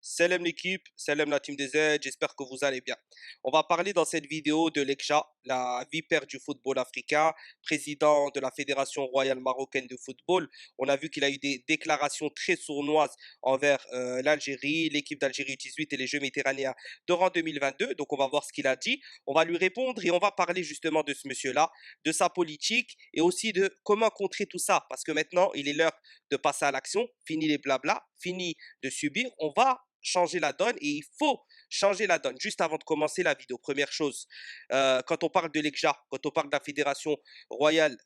Salam l'équipe, salam la team des Z, j'espère que vous allez bien. On va parler dans cette vidéo de Lekja, la vipère du football africain, président de la Fédération royale marocaine de football. On a vu qu'il a eu des déclarations très sournoises envers l'Algérie, l'équipe d'Algérie 18 et les Jeux méditerranéens durant 2022. Donc on va voir ce qu'il a dit, on va lui répondre et on va parler justement de ce monsieur-là, de sa politique et aussi de comment contrer tout ça. Parce que maintenant, il est l'heure de passer à l'action, fini les blabla, fini de subir, on va changer la donne et il faut changer la donne. Juste avant de commencer la vidéo, première chose, quand on parle de l'ECJA, quand on parle de la Fédération royale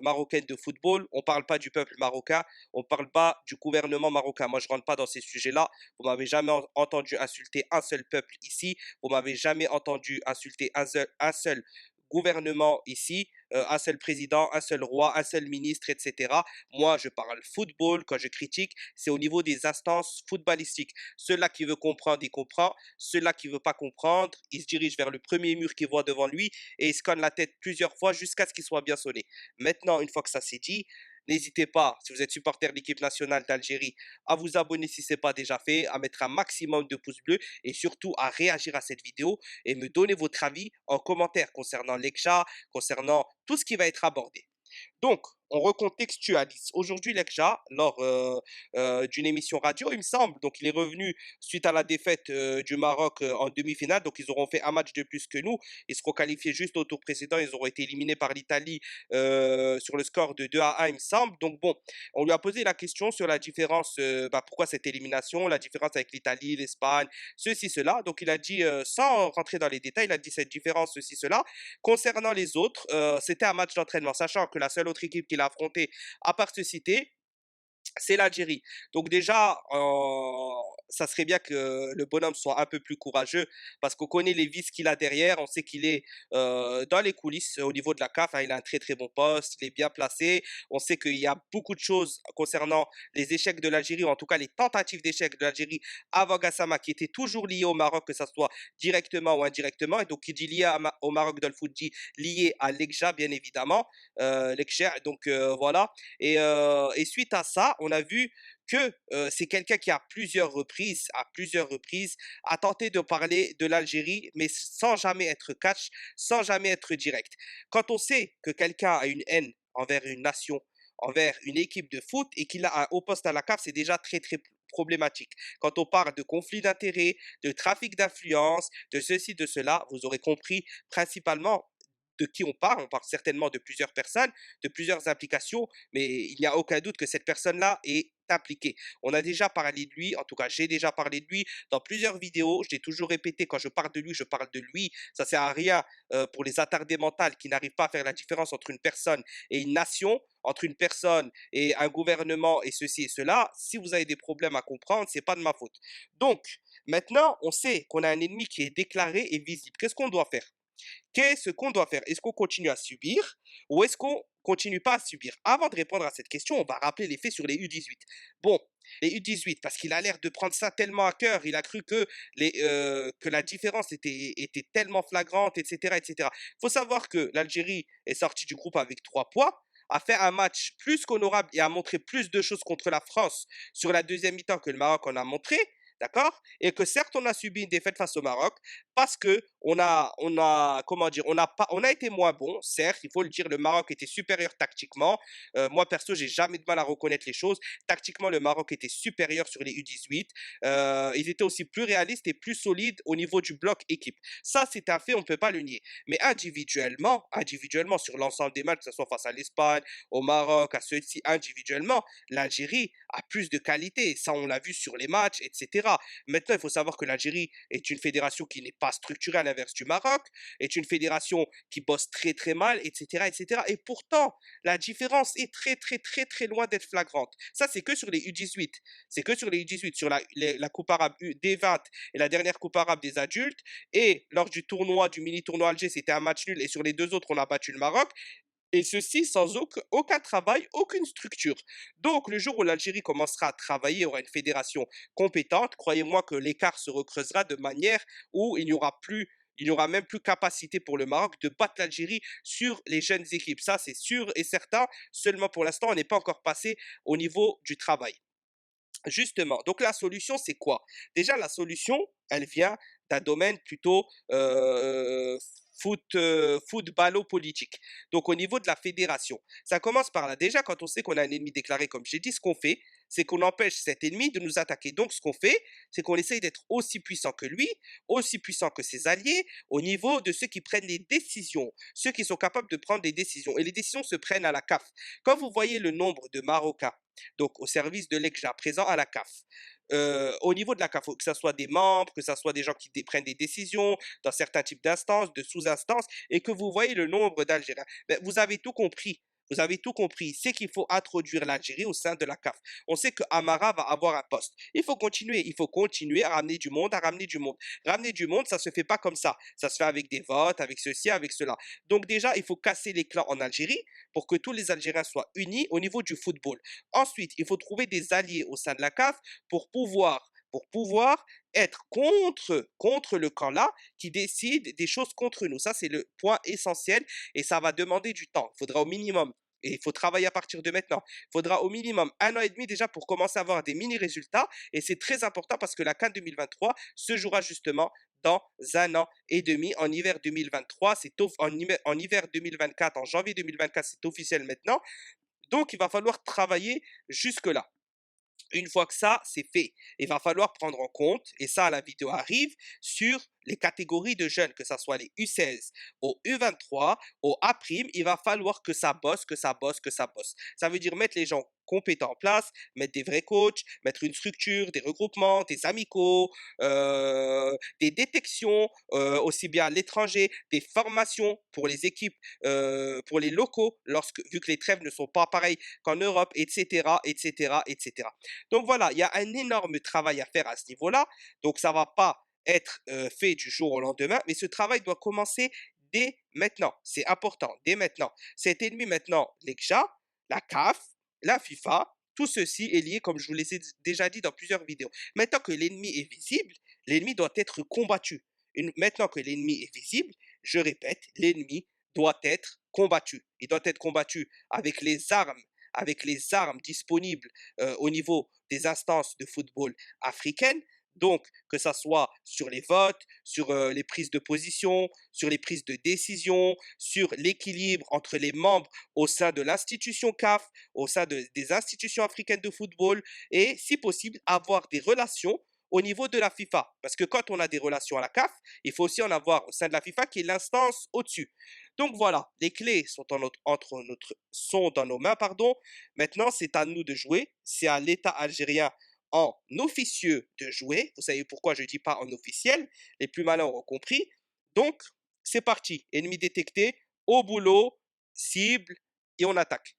marocaine de football, on ne parle pas du peuple marocain, on ne parle pas du gouvernement marocain. Moi, je ne rentre pas dans ces sujets-là. Vous m'avez jamais entendu insulter un seul peuple ici. Vous m'avez jamais entendu insulter un seul gouvernement ici, un seul président, un seul roi, un seul ministre, etc. Moi, je parle football quand je critique, c'est au niveau des instances footballistiques. Celui-là qui veut comprendre, il comprend. Celui-là qui veut pas comprendre, il se dirige vers le premier mur qu'il voit devant lui et il se conne la tête plusieurs fois jusqu'à ce qu'il soit bien sonné. Maintenant, une fois que ça c'est dit, n'hésitez pas, si vous êtes supporter de l'équipe nationale d'Algérie, à vous abonner si ce n'est pas déjà fait, à mettre un maximum de pouces bleus et surtout à réagir à cette vidéo et me donner votre avis en commentaire concernant l'ECHA, concernant tout ce qui va être abordé. Donc, on recontextualise. Aujourd'hui, Lekja, lors d'une émission radio, il me semble, donc il est revenu suite à la défaite du Maroc en demi-finale. Donc, ils auront fait un match de plus que nous. Ils seront qualifiés juste au tour précédent. Ils auront été éliminés par l'Italie sur le score de 2-1, il me semble. Donc, bon, on lui a posé la question sur la différence, pourquoi cette élimination, la différence avec l'Italie, l'Espagne, ceci, cela. Donc, il a dit, sans rentrer dans les détails, il a dit cette différence, ceci, cela. Concernant les autres, c'était un match d'entraînement, sachant que la seule autre équipe qu'il a affrontée, à part se citer, c'est l'Algérie. Donc déjà, ça serait bien que le bonhomme soit un peu plus courageux parce qu'on connaît les vices qu'il a derrière. On sait qu'il est dans les coulisses au niveau de la CAF, hein. Il a un très très bon poste, il est bien placé. On sait qu'il y a beaucoup de choses concernant les échecs de l'Algérie, ou en tout cas les tentatives d'échecs de l'Algérie avant Gassama, qui étaient toujours liées au Maroc, que ça soit directement ou indirectement. Et donc, qui dit lié au Maroc dans le foot dit lié à l'Ekja, bien évidemment. L'Ekja, donc voilà. Et suite à ça, on a vu que c'est quelqu'un qui à plusieurs reprises, a tenté de parler de l'Algérie, mais sans jamais être catch, sans jamais être direct. Quand on sait que quelqu'un a une haine envers une nation, envers une équipe de foot et qu'il a un haut poste à la CAF, c'est déjà très très problématique. Quand on parle de conflit d'intérêts, de trafic d'influence, de ceci, de cela, vous aurez compris principalement de qui on parle certainement de plusieurs personnes, de plusieurs implications, mais il n'y a aucun doute que cette personne-là est impliquée. On a déjà parlé de lui, en tout cas j'ai déjà parlé de lui dans plusieurs vidéos, je l'ai toujours répété, quand je parle de lui, je parle de lui, ça ne sert à rien pour les attardés mentales qui n'arrivent pas à faire la différence entre une personne et une nation, entre une personne et un gouvernement et ceci et cela. Si vous avez des problèmes à comprendre, c'est pas de ma faute. Donc, maintenant, on sait qu'on a un ennemi qui est déclaré et visible. Qu'est-ce qu'on doit faire? Qu'est-ce qu'on doit faire? Est-ce qu'on continue à subir ou est-ce qu'on continue pas à subir? Avant de répondre à cette question, on va rappeler les faits sur les U18. Bon, les U18, parce qu'il a l'air de prendre ça tellement à cœur, il a cru que la différence était tellement flagrante, etc., etc. Il faut savoir que l'Algérie est sortie du groupe avec 3 points, a fait un match plus qu'honorable et a montré plus de choses contre la France sur la deuxième mi-temps que le Maroc en a montré. D'accord? Et que certes, on a subi une défaite face au Maroc, parce que comment dire, on a été moins bon, certes, il faut le dire, le Maroc était supérieur tactiquement. Moi, perso, j'ai jamais de mal à reconnaître les choses. Tactiquement, le Maroc était supérieur sur les U18. Ils étaient aussi plus réalistes et plus solides au niveau du bloc équipe. Ça, c'est un fait, on ne peut pas le nier. Mais individuellement, sur l'ensemble des matchs, que ce soit face à l'Espagne, au Maroc, à ceux-ci, individuellement, l'Algérie a plus de qualité. Ça, on l'a vu sur les matchs, etc. Maintenant, il faut savoir que l'Algérie est une fédération qui n'est pas structurée à l'inverse du Maroc, est une fédération qui bosse très très mal, etc., etc. Et pourtant, la différence est très très très très loin d'être flagrante. Ça, c'est que sur les U18. C'est que sur les U18, sur la Coupe arabe D20 et la dernière Coupe arabe des adultes. Et lors du tournoi, du mini-tournoi Alger, c'était un match nul. Et sur les deux autres, on a battu le Maroc. Et ceci sans aucun travail, aucune structure. Donc, le jour où l'Algérie commencera à travailler, aura une fédération compétente, croyez-moi que l'écart se recreusera de manière où il n'y aura même plus capacité pour le Maroc de battre l'Algérie sur les jeunes équipes. Ça, c'est sûr et certain. Seulement pour l'instant, on n'est pas encore passé au niveau du travail. Justement, donc la solution, c'est quoi? Déjà, la solution, elle vient d'un domaine plutôt footballo-politique. Donc, au niveau de la fédération, ça commence par là. Déjà, quand on sait qu'on a un ennemi déclaré, comme j'ai dit, ce qu'on fait, c'est qu'on empêche cet ennemi de nous attaquer. Donc, ce qu'on fait, c'est qu'on essaye d'être aussi puissant que lui, aussi puissant que ses alliés, au niveau de ceux qui prennent les décisions, ceux qui sont capables de prendre des décisions. Et les décisions se prennent à la CAF. Quand vous voyez le nombre de Marocains donc au service de l'ECJA, présent à la CAF. Au niveau de la CAF, que ce soit des membres, que ce soit des gens qui prennent des décisions dans certains types d'instances, de sous-instances, et que vous voyez le nombre d'Algériens, ben, vous avez tout compris. Vous avez tout compris. C'est qu'il faut introduire l'Algérie au sein de la CAF. On sait que Amara va avoir un poste. Il faut continuer à ramener du monde, à ramener du monde. Ramener du monde, ça se fait pas comme ça. Ça se fait avec des votes, avec ceci, avec cela. Donc déjà, il faut casser les clans en Algérie pour que tous les Algériens soient unis au niveau du football. Ensuite, il faut trouver des alliés au sein de la CAF pour pouvoir être contre le camp là qui décide des choses contre nous. Ça, c'est le point essentiel et ça va demander du temps. Il faudra au minimum, et il faut travailler à partir de maintenant, il faudra au minimum 1 an et demi déjà pour commencer à avoir des mini-résultats. Et c'est très important parce que la CAN 2023 se jouera justement dans 1 an et demi, en hiver 2023. En hiver 2024, en janvier 2024, c'est officiel maintenant. Donc, il va falloir travailler jusque-là. Une fois que ça, c'est fait, il va falloir prendre en compte, et ça, la vidéo arrive, sur les catégories de jeunes, que ce soit les U16 au U23, au A', il va falloir que ça bosse, que ça bosse, que ça bosse. Ça veut dire mettre les gens compétents en place, mettre des vrais coachs, mettre une structure, des regroupements, des amicaux, des détections, aussi bien à l'étranger, des formations pour les équipes, pour les locaux, vu que les trêves ne sont pas pareilles qu'en Europe, etc., etc., etc. Donc voilà, il y a un énorme travail à faire à ce niveau-là. Donc ça ne va pas être fait du jour au lendemain, mais ce travail doit commencer dès maintenant. C'est important, dès maintenant. Cet ennemi maintenant, l'ECJA, la CAF, la FIFA, tout ceci est lié, comme je vous l'ai déjà dit dans plusieurs vidéos. Maintenant que l'ennemi est visible, l'ennemi doit être combattu. Maintenant que l'ennemi est visible, je répète, l'ennemi doit être combattu. Il doit être combattu avec les armes disponibles au niveau des instances de football africaines. Donc, que ça soit sur les votes, sur les prises de position, sur les prises de décision, sur l'équilibre entre les membres au sein de l'institution CAF, au sein des institutions africaines de football, et si possible, avoir des relations au niveau de la FIFA. Parce que quand on a des relations à la CAF, il faut aussi en avoir au sein de la FIFA qui est l'instance au-dessus. Donc voilà, les clés sont dans nos mains, pardon. Maintenant, c'est à nous de jouer. C'est à l'État algérien en officieux de jouer. Vous savez pourquoi je ne dis pas en officiel. Les plus malins auront compris. Donc, c'est parti. Ennemi détecté, au boulot, cible, et on attaque.